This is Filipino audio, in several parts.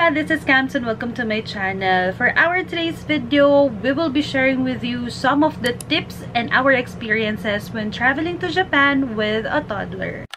Hola, this is Cams and welcome to my channel. For our today's video, we will be sharing with you some of the tips and our experiences when traveling to Japan with a toddler.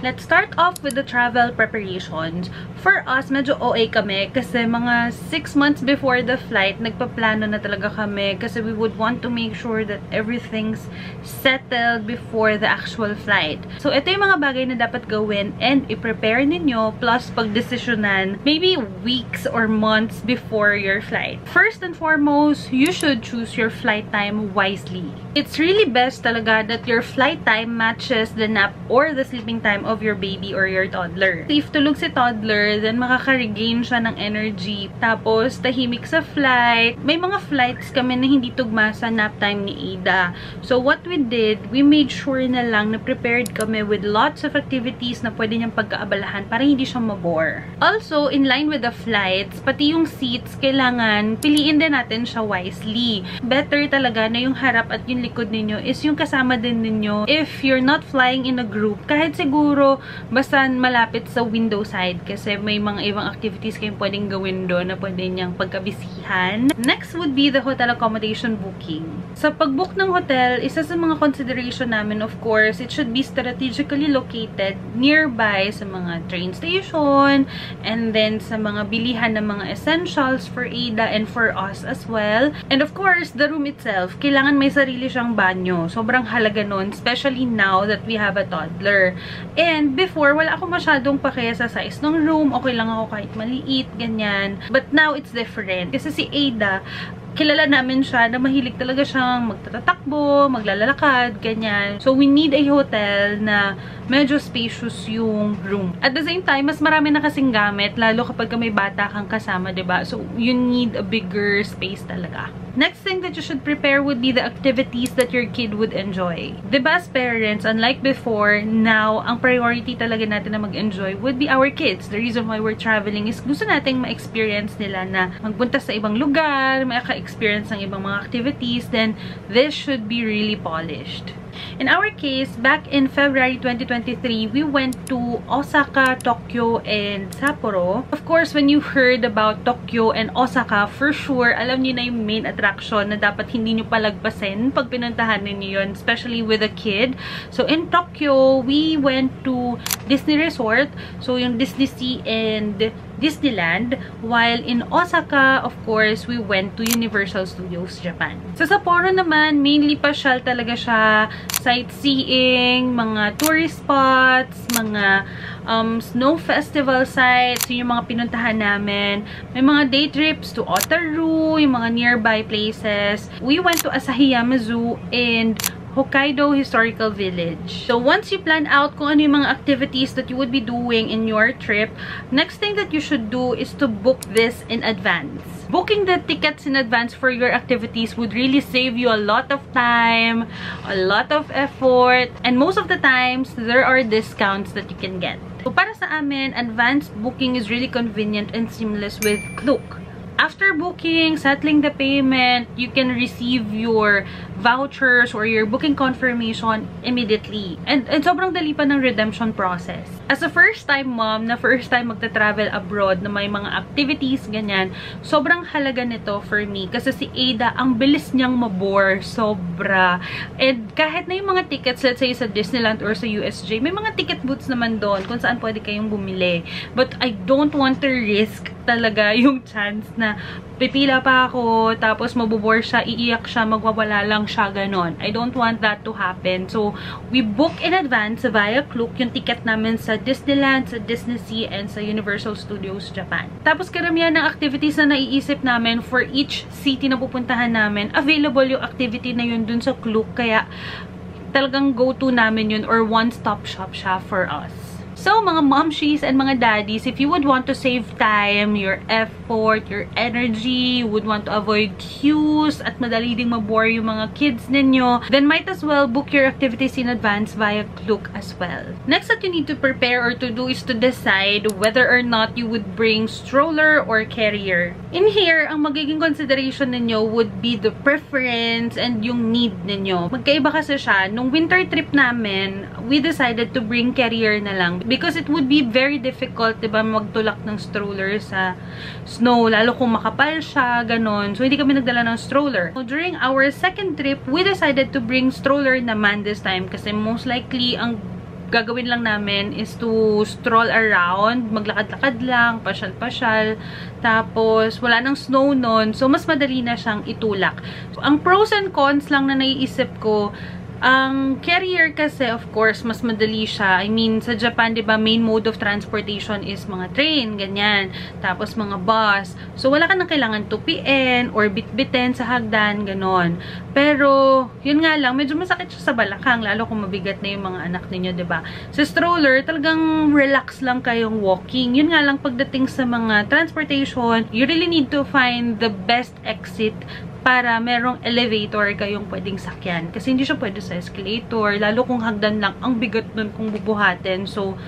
Let's start off with the travel preparations. For us, medyo OA kami kasi mga 6 months before the flight, nagpaplano na talaga kami kasi we would want to make sure that everything's settled before the actual flight. So, ito yung mga bagay na dapat gawin and i-prepare ninyo plus pag-desisyonan maybe weeks or months before your flight. First and foremost, you should choose your flight time wisely. It's really best talaga that your flight time matches the nap or the sleeping time of your baby or your toddler. If tulog si toddler, then makaka-regain siya ng energy. Tapos, tahimik sa flight. May mga flights kami na hindi tugma sa nap time ni Ada. So, what we did, we made sure na lang na prepared kami with lots of activities na pwede niyang pagkaabalahan para hindi siya mabore. Also, in line with the flights, pati yung seats, kailangan piliin din natin siya wisely. Better talaga na yung harap at yung likod ninyo is yung kasama din ninyo. If you're not flying in a group, kahit siguro basta malapit sa window side kasi may mga ibang activities kayong pwedeng gawin doon na pwede niyang pagkabisihan. Next would be the hotel accommodation booking. Sa pag-book ng hotel, isa sa mga consideration namin, of course, it should be strategically located nearby sa mga train station and then sa mga bilihan ng mga essentials for Ada and for us as well. And of course, the room itself, kailangan may sarili siyang banyo. Sobrang halaga nun, especially now that we have a toddler. And before, wala ako masyadong pakiya sa size ng room. Okay lang ako kahit maliit, ganyan. But now, it's different. Kasi si Ada, kilala namin siya na mahilig talaga siyang magtatakbo, maglalakad, ganyan. So, we need a hotel na medyo spacious yung room. At the same time, mas marami na kasing gamit, lalo kapag may bata kang kasama, diba? So, you need a bigger space talaga. Next thing that you should prepare would be the activities that your kid would enjoy. Diba, as parents, unlike before, now, ang priority talaga natin na mag-enjoy would be our kids. The reason why we're traveling is gusto nating ma-experience nila na magpunta sa ibang lugar, experience ng ibang mga activities, then this should be really polished. In our case, back in February 2023, we went to Osaka, Tokyo, and Sapporo. Of course, when you heard about Tokyo and Osaka, for sure, alam niyo na yung main attraction na dapat hindi niyo palagpasin pag pinuntahan niyo yun, especially with a kid. So, in Tokyo, we went to Disney Resort, so yung Disney Sea and Disneyland, while in Osaka, of course, we went to Universal Studios Japan. Sa Sapporo naman, mainly pasyal talaga siya, sightseeing, mga tourist spots, mga snow festival sites, yun yung mga pinuntahan namin. May mga day trips to Otaru, yung mga nearby places. We went to Asahiyama Zoo and Hokkaido Historical Village. So, once you plan out kung ano yung mga activities that you would be doing in your trip, next thing that you should do is to book this in advance. Booking the tickets in advance for your activities would really save you a lot of time, a lot of effort, and most of the times, there are discounts that you can get. So, para sa amin, advanced booking is really convenient and seamless with Klook. After booking, settling the payment, you can receive your vouchers or your booking confirmation immediately. And sobrang dali pa ng redemption process. As a first-time mom na first time magta-travel abroad na may mga activities, ganyan, sobrang halaga nito for me. Kasi si Ada, ang bilis niyang mabore. Sobra. And kahit na yung mga tickets, let's say sa Disneyland or sa USJ, may mga ticket booths naman doon kung saan pwede kayong bumili. But I don't want to risk talaga yung chance na pipila pa ako, tapos mabubore siya, iiyak siya, magwawala lang siya, ganon. I don't want that to happen. So, we book in advance via Klook yung ticket namin sa Disneyland, sa Disney Sea, and sa Universal Studios Japan. Tapos, karamihan ng activities na naiisip namin for each city na pupuntahan namin, available yung activity na yun dun sa Klook, kaya talagang go-to namin yun or one-stop shop siya for us. So, mga momshies and mga daddies, if you would want to save time, your effort, your energy, you would want to avoid queues, at madali ding mabore yung mga kids ninyo, then might as well book your activities in advance via Klook as well. Next that you need to prepare or to do is to decide whether or not you would bring stroller or carrier. In here, ang magiging consideration ninyo would be the preference and yung need ninyo. Magkaiba kasi siya. Nung winter trip namin, we decided to bring carrier na lang because it would be very difficult, diba, magtulak ng stroller sa snow, lalo kung makapal siya, ganon. So, hindi kami nagdala ng stroller. So, during our second trip, we decided to bring stroller naman this time kasi most likely, ang gagawin lang namin is to stroll around, maglakad-lakad lang, pasyal-pasyal, tapos wala nang snow nun, so mas madali na siyang itulak. So, ang pros and cons lang na naiisip ko, ang carrier kasi, of course, mas madali siya. I mean, sa Japan, diba, main mode of transportation is mga train, ganyan. Tapos, mga bus. So, wala ka nang kailangan tupiin or bitbitin sa hagdan, ganon. Pero, yun nga lang, medyo masakit siya sa balakang, lalo kung mabigat na yung mga anak ninyo, diba? Sa stroller, talagang relax lang kayong walking. Yun nga lang, pagdating sa mga transportation, you really need to find the best exit para merong elevator kayong pwedeng sakyan. Kasi hindi siya pwede sa escalator, lalo kung hagdan lang, ang bigat nun kung bubuhatin. So,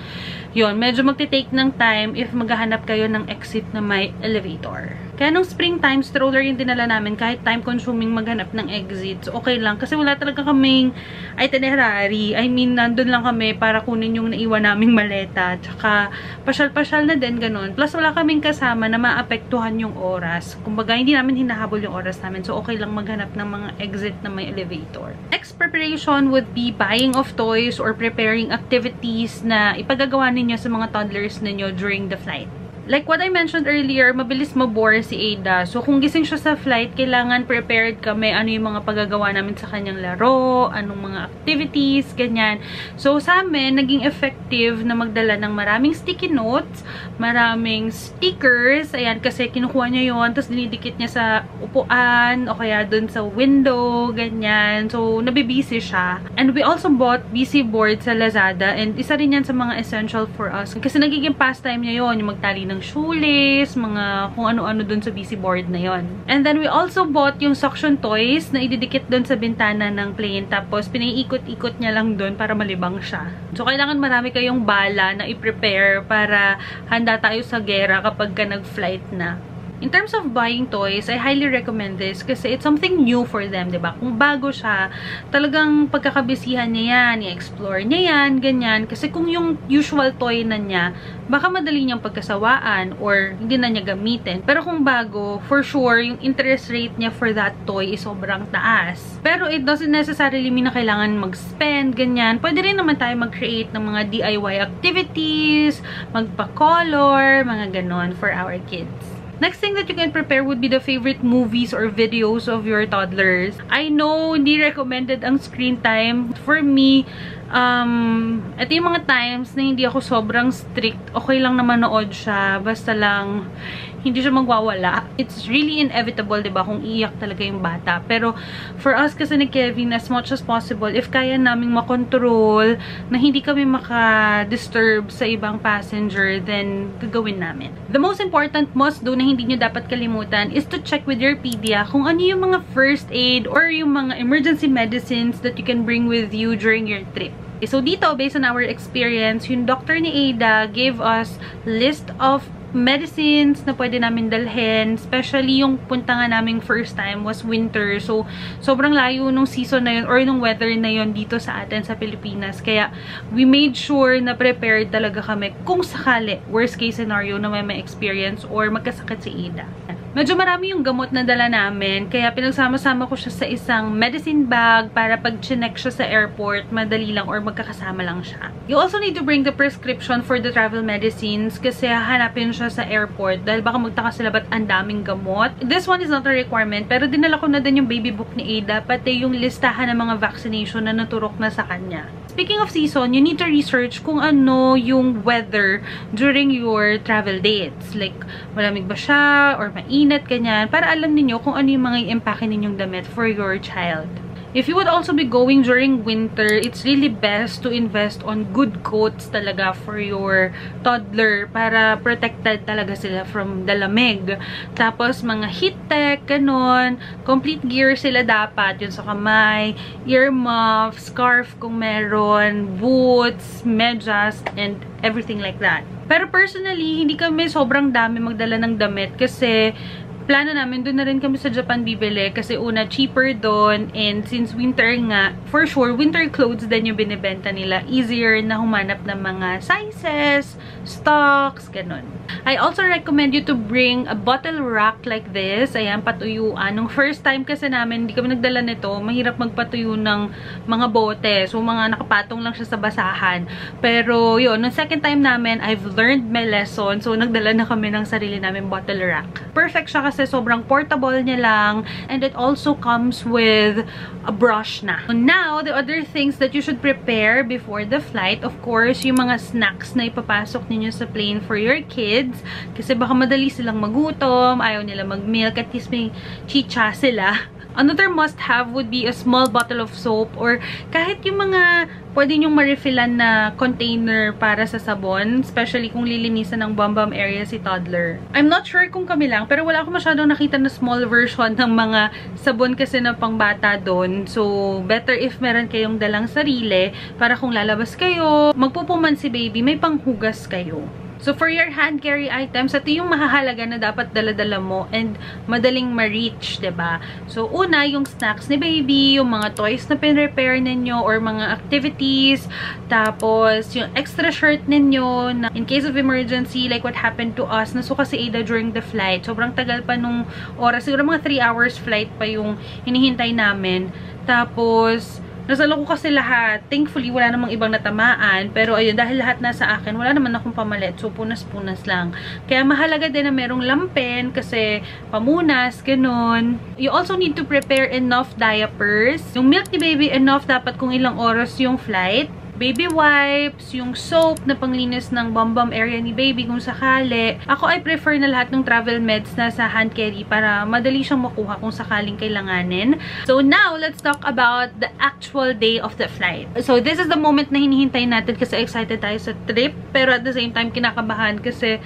yun, medyo magte-take ng time if maghahanap kayo ng exit na may elevator. Kaya nung springtime, stroller yung dinala namin, kahit time-consuming maghanap ng exits, okay lang. Kasi wala talaga kaming itinerary. I mean, nandun lang kami para kunin yung naiwan naming maleta. Tsaka, pasyal-pasyal na din, ganun. Plus, wala kaming kasama na maapektuhan yung oras. Kumbaga, hindi namin hinahabol yung oras namin. So, okay lang maghanap ng mga exit na may elevator. Next preparation would be buying of toys or preparing activities na ipagagawa ninyo sa mga toddlers ninyo during the flight. Like what I mentioned earlier, mabilis mabore si Ada. So, kung gising siya sa flight, kailangan prepared kami ano yung mga paggagawa namin sa kanyang laro, anong mga activities, ganyan. So, sa amin, naging effective na magdala ng maraming sticky notes, maraming stickers, ayan, kasi kinukuha niya yon, tapos dinidikit niya sa upuan, o kaya dun sa window, ganyan. So, nabibisi siya. And we also bought BC board sa Lazada, and isa rin yan sa mga essential for us. Kasi nagiging pastime niya yon, yung magtali ng shoelace, mga kung ano-ano dun sa BC board na yon. And then we also bought yung suction toys na ididikit dun sa bintana ng plane, tapos pinaiikot-ikot niya lang dun para malibang siya. So, kailangan marami kayong bala na i-prepare para handa tayo sa gera kapag ka nag-flight na. In terms of buying toys, I highly recommend this kasi it's something new for them, diba? Kung bago siya, talagang pagkakabisihan niya yan, i-explore niya yan, ganyan. Kasi kung yung usual toy na niya, baka madali niyang pagkasawaan or hindi na niya gamitin. Pero kung bago, for sure, yung interest rate niya for that toy is sobrang taas. Pero it doesn't necessarily mean na kailangan mag-spend, ganyan. Pwede rin naman tayo mag-create ng mga DIY activities, magpa-color, mga ganon for our kids. Next thing that you can prepare would be the favorite movies or videos of your toddlers. I know, hindi recommended ang screen time. For me, ito yung mga times na hindi ako sobrang strict. Okay lang na manood siya. Basta lang, hindi siya magwawala. It's really inevitable, diba, kung iiyak talaga yung bata. Pero, for us kasi ni Kevin, as much as possible, if kaya naming makontrol, na hindi kami maka-disturb sa ibang passenger, then gagawin namin. The most important must-do na hindi nyo dapat kalimutan is to check with your pedia kung ano yung mga first aid or yung mga emergency medicines that you can bring with you during your trip. So, dito, based on our experience, yung doctor ni Ada gave us list of medicines na pwede namin dalhin, especially yung punta nga naming first time was winter. So, sobrang layo nung season na yun or nung weather na yun dito sa atin sa Pilipinas. Kaya, we made sure na prepared talaga kami kung sakali, worst case scenario na may experience or magkasakit si Ada. Medyo marami yung gamot na dala namin, kaya pinagsama-sama ko siya sa isang medicine bag para pag chinek siya sa airport, madali lang or magkakasama lang siya. You also need to bring the prescription for the travel medicines kasi hahanapin siya sa airport dahil baka magtaka sila ba't ang daming gamot. This one is not a requirement, pero dinala ko na din yung baby book ni Ada, pati yung listahan ng mga vaccination na naturok na sa kanya. Speaking of season, you need to research kung ano yung weather during your travel dates. Like, malamig ba siya or mainit, ganyan, para alam niyo kung ano yung mga i-impake ninyong damit for your child. If you would also be going during winter, it's really best to invest on good coats talaga for your toddler para protected talaga sila from the lamig. Tapos, mga heat tech, ganon. Complete gear sila dapat. Yun sa kamay, earmuff, scarf kung meron, boots, medyas, and everything like that. Pero personally, hindi kami sobrang dami magdala ng damit kasi plano namin, doon na rin kami sa Japan bibili kasi una, cheaper doon, and since winter nga, for sure, winter clothes din yung binibenta nila. Easier na humanap ng mga sizes, stocks, ganun. I also recommend you to bring a bottle rack like this. Ayan, patuyuan. Nung first time kasi namin, hindi kami nagdala nito, mahirap magpatuyo ng mga bote. So, mga nakapatong lang siya sa basahan. Pero, yun, nung second time namin, I've learned my lesson. So, nagdala na kami ng sarili namin bottle rack. Perfect siya kasi sobrang portable niya lang. And it also comes with a brush na. So, now, the other things that you should prepare before the flight, of course, yung mga snacks na ipapasok ninyo sa plane for your kids. Kasi baka madali silang magutom, ayaw nila mag-milk, at least may chicha sila. Another must-have would be a small bottle of soap or kahit yung mga pwede nyong ma-refillan na container para sa sabon, especially kung lilinisan ng bum-bum area si toddler. I'm not sure kung kami lang, pero wala ako masyadong nakita na small version ng mga sabon kasi na pangbata doon. So, better if meron kayong dalang sarili para kung lalabas kayo, magpupuman si baby, may panghugas kayo. So, for your hand carry items, ito yung mahahalaga na dapat dala-dala mo and madaling ma-reach, diba? So, una, yung snacks ni baby, yung mga toys na pin-repair ninyo or mga activities, tapos yung extra shirt ninyo na in case of emergency, like what happened to us, nasuka si Ada during the flight. Sobrang tagal pa nung oras, siguro mga 3 hours flight pa yung hinihintay namin. Tapos, nasalo ko kasi lahat. Thankfully, wala namang ibang natamaan. Pero ayun, dahil lahat nasa akin, wala naman akong pamalit. So, punas-punas lang. Kaya mahalaga din na merong lampen kasi pamunas, ganun. You also need to prepare enough diapers. Yung milk ni baby, enough dapat kung ilang oras yung flight. Baby wipes, yung soap na panglinis ng bum-bum area ni baby kung sakali. Ako ay prefer na lahat ng travel meds na sa hand carry para madali siyang makuha kung sakaling kailanganin. So now, let's talk about the actual day of the flight. So this is the moment na hinihintay natin kasi excited tayo sa trip. Pero at the same time, kinakabahan kasi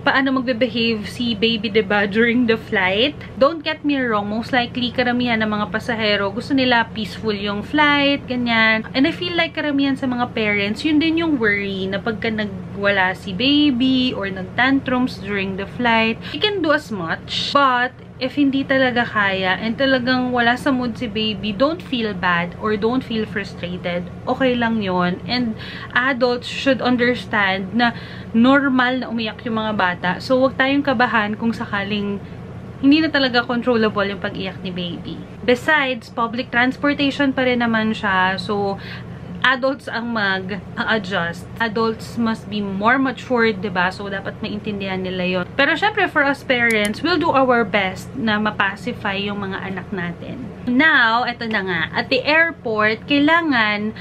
paano magbe-behave si baby, diba, during the flight. Don't get me wrong, most likely karamihan ng mga pasahero gusto nila peaceful yung flight, ganyan. And I feel like karamihan sa mga parents, yun din yung worry na pagka nagwala si baby or nag-tantrums during the flight, you can do as much. But, if hindi talaga kaya and talagang wala sa mood si baby, don't feel bad or don't feel frustrated. Okay lang yon. And adults should understand na normal na umiyak yung mga bata. So, wag tayong kabahan kung sakaling hindi na talaga controllable yung pag-iyak ni baby. Besides, public transportation pa rin naman siya. So, adults ang mag-adjust. Adults must be more matured, diba? So, dapat maintindihan nila yon. Pero, syempre, for us parents, we'll do our best na mapacify yung mga anak natin. Now, eto na nga. At the airport, kailangan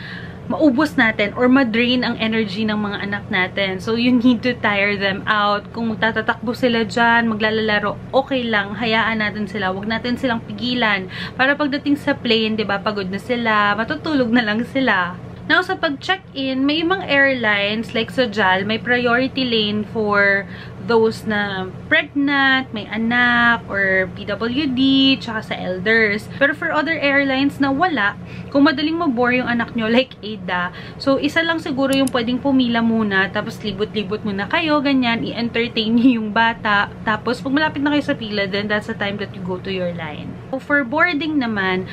maubos natin or ma-drain ang energy ng mga anak natin. So, you need to tire them out. Kung magtatatakbo sila dyan, maglalalaro, okay lang. Hayaan natin sila. Huwag natin silang pigilan. Para pagdating sa plane, diba, pagod na sila, matutulog na lang sila. Now, sa pag-check-in, may mga airlines, like sa JAL, may priority lane for those na pregnant, may anak, or PWD, tsaka sa elders. Pero for other airlines na wala, kung madaling mabore yung anak nyo, like Ada, so isa lang siguro yung pwedeng pumila muna, tapos libot-libot muna kayo, ganyan, i-entertain nyo yung bata. Tapos, pag malapit na kayo sa pila, then that's the time that you go to your line. So, for boarding naman,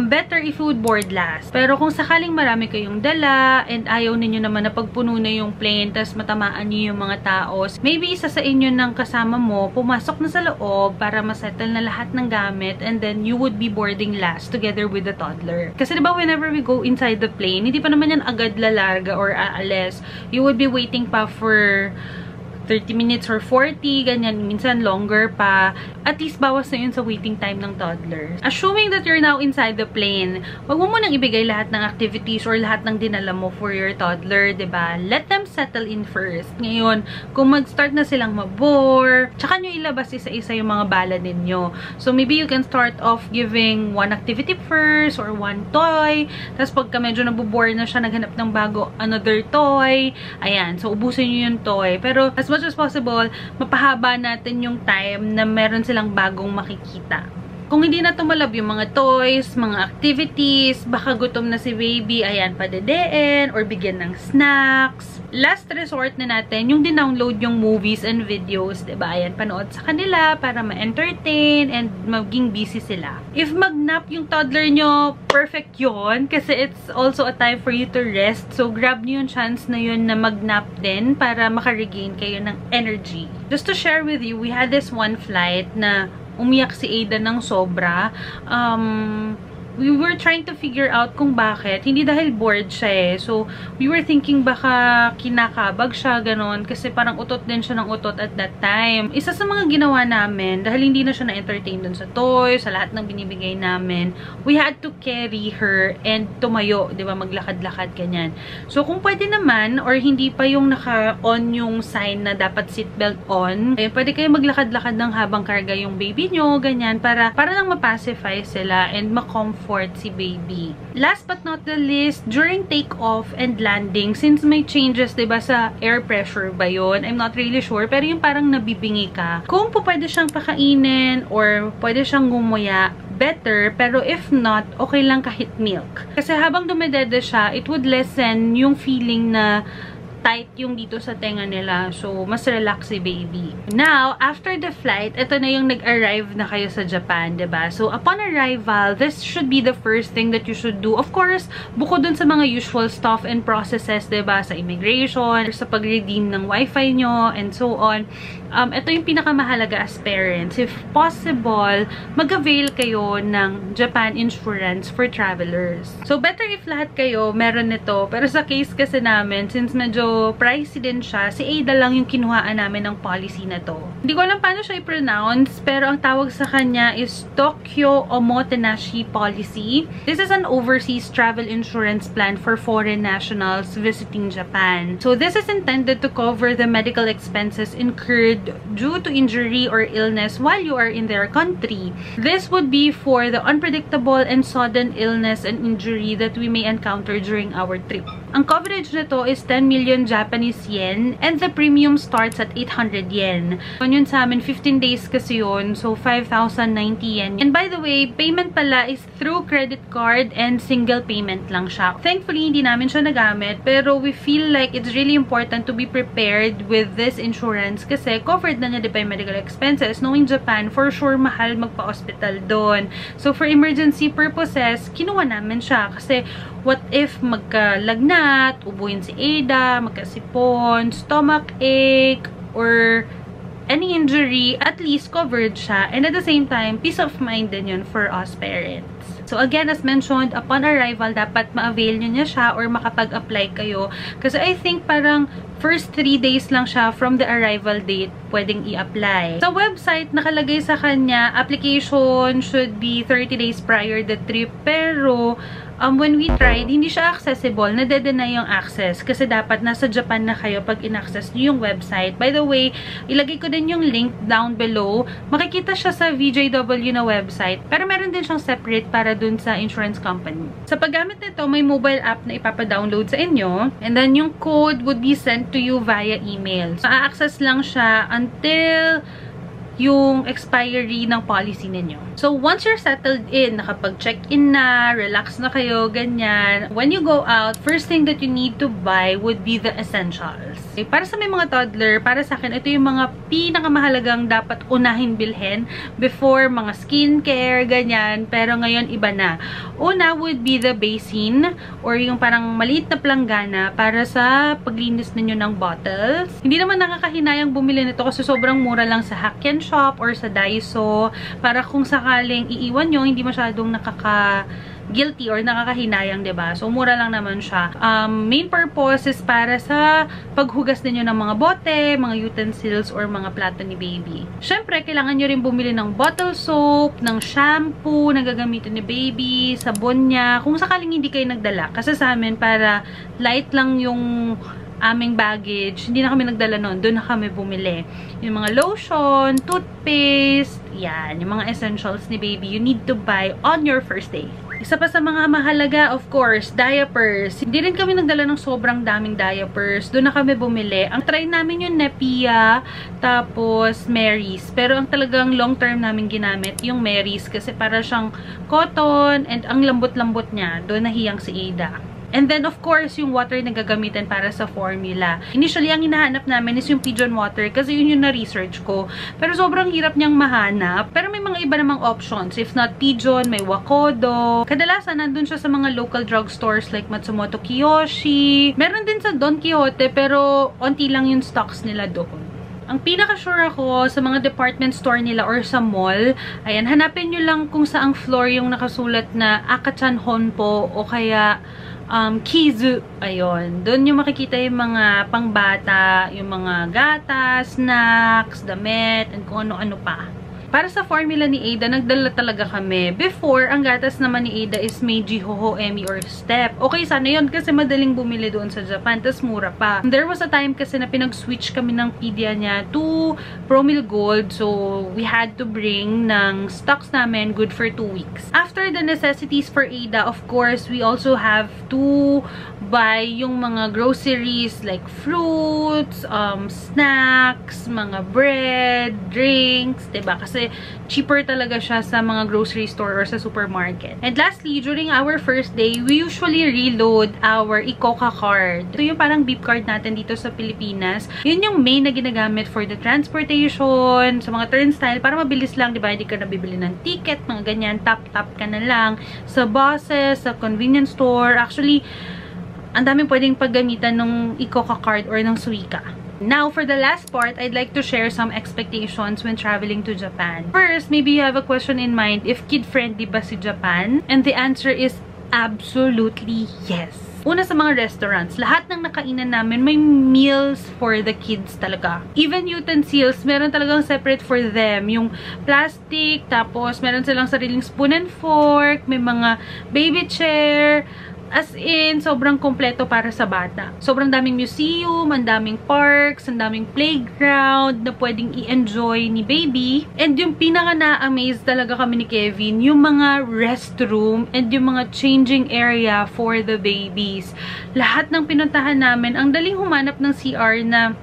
better if you would board last. Pero kung sakaling marami kayong dala, and ayaw ninyo naman na pagpuno na yung plane, tapos matamaan nyo yung mga tao, maybe isa sa inyo ng kasama mo, pumasok na sa loob para masettle na lahat ng gamit, and then you would be boarding last together with the toddler. Kasi diba, whenever we go inside the plane, hindi pa naman yan agad lalarga or aalis. You would be waiting pa for 30 minutes or 40, ganyan, minsan longer pa. At least bawas na yun sa waiting time ng toddler. Assuming that you're now inside the plane, wag mo munang ibigay lahat ng activities or lahat ng dinala mo for your toddler, 'di ba? Let them settle in first. Ngayon, kung mag-start na silang mabore, tsaka nyo ilabas isa-isa yung mga bala ninyo. So, maybe you can start off giving one activity first or one toy. Tapos, pagka medyo nabubore na siya, naghanap ng bago, another toy. Ayan. So, ubusin nyo yung toy. Pero, as much as possible, mapahaba natin yung time na meron silang bagong makikita. Kung hindi na tumalab yung mga toys, mga activities, baka gutom na si baby, ayan, padedein, or bigyan ng snacks. Last resort na natin, yung dinownload yung movies and videos, diba? Ayan, panood sa kanila para ma-entertain and maging busy sila. If mag-nap yung toddler nyo, perfect yun, kasi it's also a time for you to rest. So, grab nyo yung chance na yun na mag-nap din para makaregain kayo ng energy. Just to share with you, we had this one flight na umiyak si Ada ng sobra. We were trying to figure out kung bakit. Hindi dahil bored siya eh. So, we were thinking baka kinakabag siya, ganon. Kasi parang utot din siya ng utot at that time. Isa sa mga ginawa namin, dahil hindi na siya na-entertain dun sa toys, sa lahat ng binibigay namin, we had to carry her and tumayo, di ba? Maglakad-lakad, ganyan. So, kung pwede naman, or hindi pa yung naka-on yung sign na dapat seatbelt on, eh, pwede kayo maglakad-lakad ng habang karga yung baby nyo, ganyan, para lang mapacify sila and ma-comfort si baby. Last but not the least, during takeoff and landing, since may changes, diba, sa air pressure ba yun? I'm not really sure, pero yung parang nabibingi ka. Kung po pwede siyang pakainin or pwede siyang gumuya, better, pero if not, okay lang kahit milk. Kasi habang dumedede siya, it would lessen yung feeling na tight yung dito sa tenga nila. So, mas relax si baby. Now, after the flight, ito na yung nag-arrive na kayo sa Japan, diba? So, upon arrival, this should be the first thing that you should do. Of course, bukod dun sa mga usual stuff and processes, diba? Sa immigration, sa pag-redeem ng wifi nyo, and so on. Ito yung pinakamahalaga as parents. If possible, mag-avail kayo ng Japan insurance for travelers. So, better if lahat kayo meron nito. Pero sa case kasi namin, since medyo pricey din siya, si Ada lang yung kinuhaan namin ng policy na to. Hindi ko alam paano siya i-pronounce, pero ang tawag sa kanya is Tokyo Omotenashi Policy. This is an overseas travel insurance plan for foreign nationals visiting Japan. So, this is intended to cover the medical expenses incurred due to injury or illness while you are in their country. This would be for the unpredictable and sudden illness and injury that we may encounter during our trip. Ang coverage nito is 10 million Japanese yen and the premium starts at 800 yen. Yun sa amin, 15 days kasi yun, so 5,090 yen. And by the way, payment pala is through credit card and single payment lang siya. Thankfully, hindi namin siya nagamit, pero we feel like it's really important to be prepared with this insurance kasi covered na niya diba yung medical expenses. Knowing Japan, for sure, mahal magpa-hospital doon. So, for emergency purposes, kinuha namin siya kasi what if magkalagnat, ubuhin si Ada, magkasipon, stomach ache, or any injury, at least covered siya. And at the same time, peace of mind din yun for us parents. So again, as mentioned, upon arrival, dapat ma-avail nyo niya siya or makapag-apply kayo. Kasi I think parang first 3 days lang siya from the arrival date pwedeng i-apply. Sa website, nakalagay sa kanya, application should be 30 days prior the trip. Pero, when we tried, hindi siya accessible. Nade-deny yung access. Kasi dapat nasa Japan na kayo pag in-access nyo yung website. By the way, ilagay ko din yung link down below. Makikita siya sa VJW na website. Pero meron din siyang separate para dun sa insurance company. Sa paggamit nito, may mobile app na ipapa-download sa inyo. And then yung code would be sent to you via email. So, a-access lang siya until yung expiry ng policy ninyo. So, once you're settled in, nakapag-check-in na, relax na kayo, ganyan, when you go out, first thing that you need to buy would be the essentials. Okay, para sa may mga toddler, para sa akin, ito yung mga pinakamahalagang dapat unahin bilhin before mga skincare, ganyan, pero ngayon iba na. Una would be the basin or yung parang maliit na planggana para sa paglinis ninyo ng bottles. Hindi naman nakakahinayang bumili nito kasi sobrang mura lang sa Hack Shop or sa Daiso para kung sakaling iiwan nyo, hindi masyadong guilty or nakakahinayang, diba? So, mura lang naman siya. Main purpose is para sa paghugas ninyo ng mga bote, mga utensils, or mga plato ni baby. Syempre, kailangan nyo rin bumili ng bottle soap, ng shampoo na gagamitin ni baby, sabon niya, kung sakaling hindi kayo nagdala. Kasi sa amin, para light lang yung aming baggage, hindi na kami nagdala nun. Doon na kami bumili. Yung mga lotion, toothpaste, yan. Yung mga essentials ni baby, you need to buy on your first day. Isa pa sa mga mahalaga, of course, diapers. Hindi rin kami nagdala ng sobrang daming diapers. Doon na kami bumili. Ang try namin yung Nepia, tapos Mary's. Pero ang talagang long term namin ginamit, yung Mary's. Kasi para siyang cotton, and ang lambot-lambot niya. Doon nahiyang si Ada. And then, of course, yung water na gagamitin para sa formula. Initially, ang hinahanap namin is yung pigeon water kasi yun yung na-research ko. Pero sobrang hirap niyang mahanap. Pero may mga iba namang options. If not pigeon, may Wakodo. Kadalasan, nandun siya sa mga local drugstores like Matsumoto Kiyoshi. Meron din sa Don Quixote, pero onti lang yung stocks nila doon. Ang pinaka-sure ako sa mga department store nila or sa mall, ayan, hanapin nyo lang kung saang floor yung nakasulat na Akachan Honpo o kaya Kizu. Ayun. Doon yung makikita yung mga pangbata, yung mga gatas, snacks, damit, and kung ano-ano pa. Para sa formula ni Ada, nagdala talaga kami. Before, ang gatas naman ni Ada is Meiji, Hoho, Emi, or Step. Okay, sana yun kasi madaling bumili doon sa Japan. Tas mura pa. There was a time kasi na pinag-switch kami ng Pedia niya to Promil Gold. So, we had to bring ng stocks namin good for 2 weeks. After the necessities for Ada, of course, we also have to buy yung mga groceries like fruits, snacks, mga bread, drinks, diba? Kasi cheaper talaga siya sa mga grocery store or sa supermarket. And lastly, during our first day, we usually reload our ICOCA card. Ito yung parang beep card natin dito sa Pilipinas. Yun yung main na ginagamit for the transportation, sa mga turnstile, para mabilis lang, diba? Hindi ka nabibili ng ticket, mga ganyan, tap-tap ka na lang. Sa buses, sa convenience store. Actually, ang daming pwedeng paggamitan ng ICOCA card or ng Suica. Now, for the last part, I'd like to share some expectations when traveling to Japan. First, maybe you have a question in mind if kid-friendly ba si Japan? And the answer is absolutely yes. Una sa mga restaurants, lahat ng nakainan namin may meals for the kids talaga. Even utensils, meron talagang separate for them. Yung plastic, tapos meron silang sariling spoon and fork, may mga baby chair. As in, sobrang kompleto para sa bata. Sobrang daming museum, ang daming parks, ang daming playground na pwedeng i-enjoy ni baby. And yung pinaka na-amaze talaga kami ni Kevin, yung mga restroom and yung mga changing area for the babies. Lahat ng pinuntahan namin, ang daling humanap ng CR na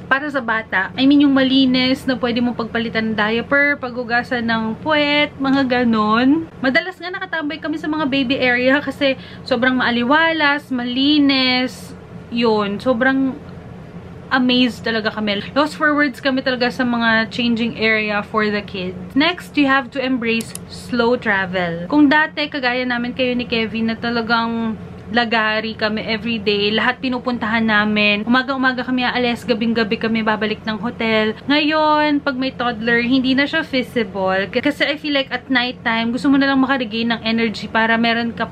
para sa bata. I mean, yung malinis na pwede mong pagpalitan ng diaper, paghugasan ng puwet, mga ganon. Madalas nga nakatambay kami sa mga baby area kasi sobrang maaliwalas, malinis. Yun, sobrang amazed talaga kami. Lost for words kami talaga sa mga changing area for the kids. Next, you have to embrace slow travel. Kung dati, kagaya namin kayo ni Kevin na talagang lagari kami everyday. Lahat pinupuntahan namin. Umaga-umaga kami aalis, gabing-gabi kami babalik ng hotel. Ngayon, pag may toddler, hindi na siya feasible. Kasi I feel like at night time, gusto mo na lang makaregain ng energy para meron ka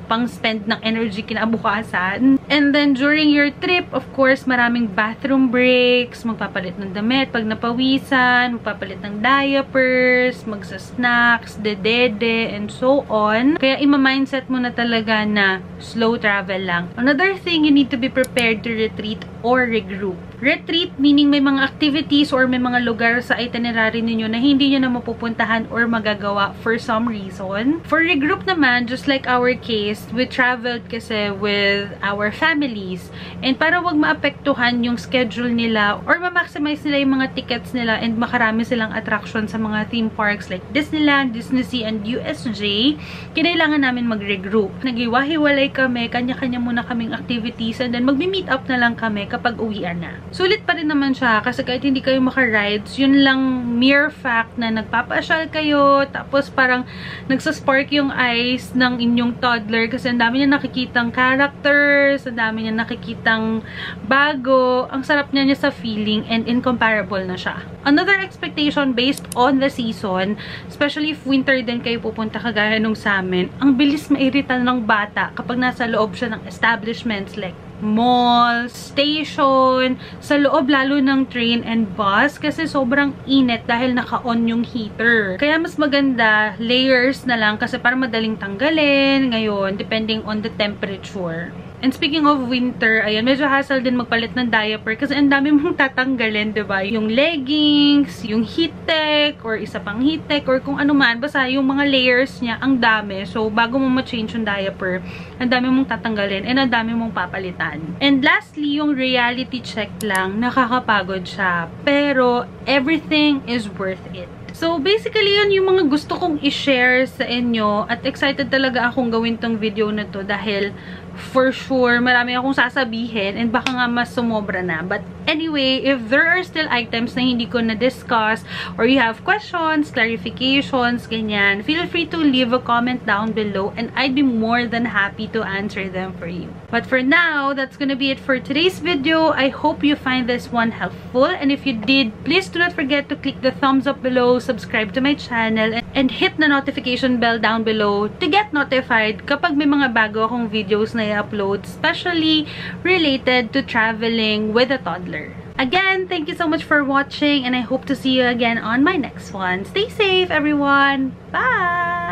pang-spend ng energy kinabukasan. And then, during your trip, of course, maraming bathroom breaks, magpapalit ng damit, pag napawisan, magpapalit ng diapers, magsa-snacks, dedede, and so on. Kaya, ima-mindset mo na talaga na slow travel lang. Another thing, you need to be prepared to retreat or regroup. Retreat, meaning may mga activities or may mga lugar sa itinerary ninyo na hindi nyo na mapupuntahan or magagawa for some reason. For regroup naman, just like our case, we traveled kasi with our families. And para wag maapektuhan yung schedule nila or ma-maximize nila yung mga tickets nila and makarami silang attraction sa mga theme parks like Disneyland, Disney Sea, and USJ, kinailangan namin mag-regroup. Nag-iwahiwalay kami, kanya-kanya muna kaming activities, and then magmi-meet up na lang kami kapag uwian na. Sulit pa rin naman siya kasi kahit hindi kayo maka-rides, yun lang mere fact na nagpapasyal kayo, tapos parang nagsaspark yung eyes ng inyong toddler kasi ang dami niya nakikitang characters, ang dami niya nakikitang bago, ang sarap niya sa feeling and incomparable na siya. Another expectation based on the season, especially if winter din kayo pupunta kagaya nung sa amin, ang bilis mairita ng bata kapag nasa loob siya ng establishments like mall, station, sa loob lalo ng train and bus kasi sobrang init dahil naka-on yung heater. Kaya mas maganda, layers na lang kasi para madaling tanggalin ngayon depending on the temperature. And speaking of winter, ayan, medyo hassle din magpalit ng diaper kasi ang dami mong tatanggalin, diba? Yung leggings, yung heat tech, or isa pang heat tech, or kung ano man, basta yung mga layers niya, ang dami. So, bago mo ma-change yung diaper, ang dami mong tatanggalin and ang dami mong papalitan. And lastly, yung reality check lang, nakakapagod siya. Pero, everything is worth it. So, basically, yun yung mga gusto kong i-share sa inyo at excited talaga akong gawin tong video na to dahil for sure, marami akong sasabihin and baka nga mas sumobra na. But anyway, if there are still items na hindi ko na-discuss or you have questions, clarifications, ganyan, feel free to leave a comment down below and I'd be more than happy to answer them for you. But for now, that's gonna be it for today's video. I hope you find this one helpful and if you did, please do not forget to click the thumbs up below, subscribe to my channel, and hit the notification bell down below to get notified kapag may mga bago akong videos na i-upload, especially related to traveling with a toddler. Again, thank you so much for watching and I hope to see you again on my next one. Stay safe, everyone! Bye!